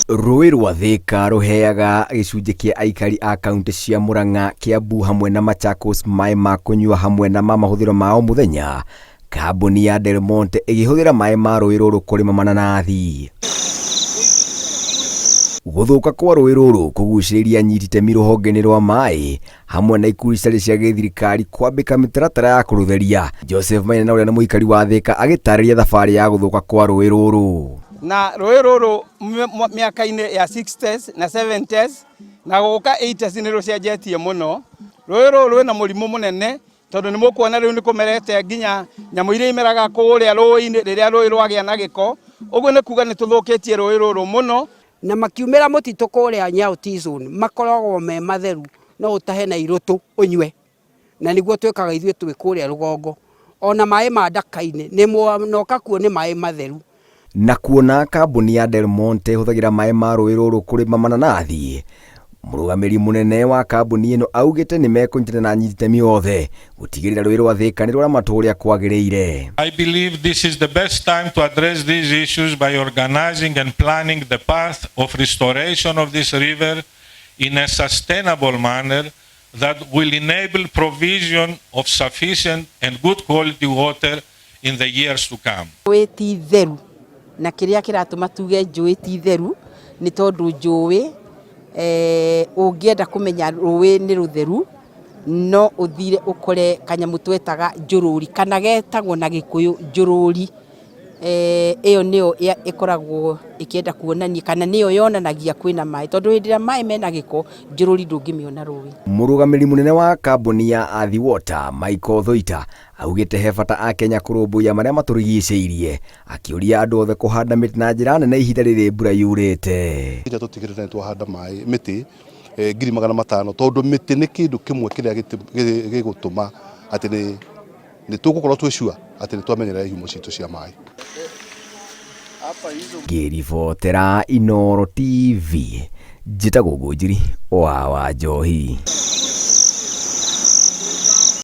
Rũĩ rwa Thika rũheaga gĩcunjĩ kĩa aikari a kaunti cia Murang'a, Kiambu hamwe na Machakos maĩ ma kũnyua hamwe na ma mahũthĩro ma o mũthenya. Kambuni ya Del Monte ĩgĩhũthĩra maĩ ma rũĩ rũrũ kũrĩma mananathi. Gũthũka kwa rũĩ rũrũ kũgucĩrĩria anyiti itemi rũhonge-inĩ rwa maĩ hamwe na ikundi citarĩ cia gĩthirikari kwambĩka mĩtaratara ya kũrũtheria. Joseph Maina ũrĩa nĩ mũikari wa Thika agĩtarĩria thabarĩ ya gũthũka kwa rũĩ rũrũ. Na rũĩ rũrũ mĩaka-inĩ ya 60s na 70s na gũka 80s nĩ rũcenjetie mũno. Rũĩ rũrũ rwĩna mũrimũ mũnene tondũ nĩ mũkuona rĩu nĩ kũmerete nginya nyamũ iria imeraga kũrĩa rũĩ-inĩ rĩrĩa rũĩ rwagĩa na gĩko. Ũguo nĩ kuga nĩ tũthũkĩtie rũĩ rũrũ mũno. Na makiumĩra mũtitũ kũrĩa Nyau T-zone makoragwo me matheru, no ũtahe na irũtũ ũnyue, na nĩguo twĩkaga ithuĩ twĩ kũrĩa rũgongo. Ona maĩ ma ndaka-inĩ nĩ moka kuo nĩ maĩ matheru. Na kuona kambuni ya Del Monte hũthagĩra maĩ ma rũĩ rũrũ kũrĩma mananathi, mũrũgamĩrĩri mũnene wa kambuni ĩno augĩte nĩ mekũnyitanĩra na anyiti itemi othe gũtigĩrĩra rũĩ rwa Thika nĩ rũramatwo ũrĩa kwagĩrĩire. I believe this is the best time to address these issues by organizing and planning the path of restoration of this river in a sustainable manner that will enable provision of sufficient and good quality water in the years to come. Njũĩ ti theru, na kĩrĩa kĩratũma tuge njũĩ ti theru nĩ tondũ njũĩ ũngĩenda kũmenya rũĩ nĩ rũtheru no ũthire ũkore kanyamũ twetaga njũrũri, kana getagwo na Gĩkũyũ njũrũri. Ĩyo nĩyo ĩkoragwo ĩkĩenda kuonania kana nĩyo yonanagia kwĩna maĩ, tondũ hĩndĩ ĩrĩa maĩ mena gĩko njũrũri ndũngĩmĩona rũĩ. Mũrũgamĩrĩri mũnene wa kambuni ya Athi Water Michael Thoita augĩte he bata a Kenya kũrũmbũiya marĩa matũrigicĩirie, akĩũria andũ othe kũhanda mĩtĩ na njĩra nene ihinda rĩrĩ mbura yurĩte. Tũtigĩrĩre nĩ twahanda maĩ mĩtĩ 500,000 tondũ mĩtĩ nĩ kĩndũ kĩmwe kĩrĩa gĩgũtũma atĩ nĩ tũgũkorwo twĩcua atĩ nĩ twamenyerera ihumo citũ cia maĩ. Ngĩribotera Inooro TV, njĩtagwo Ngũnjiri wa Wanjohi.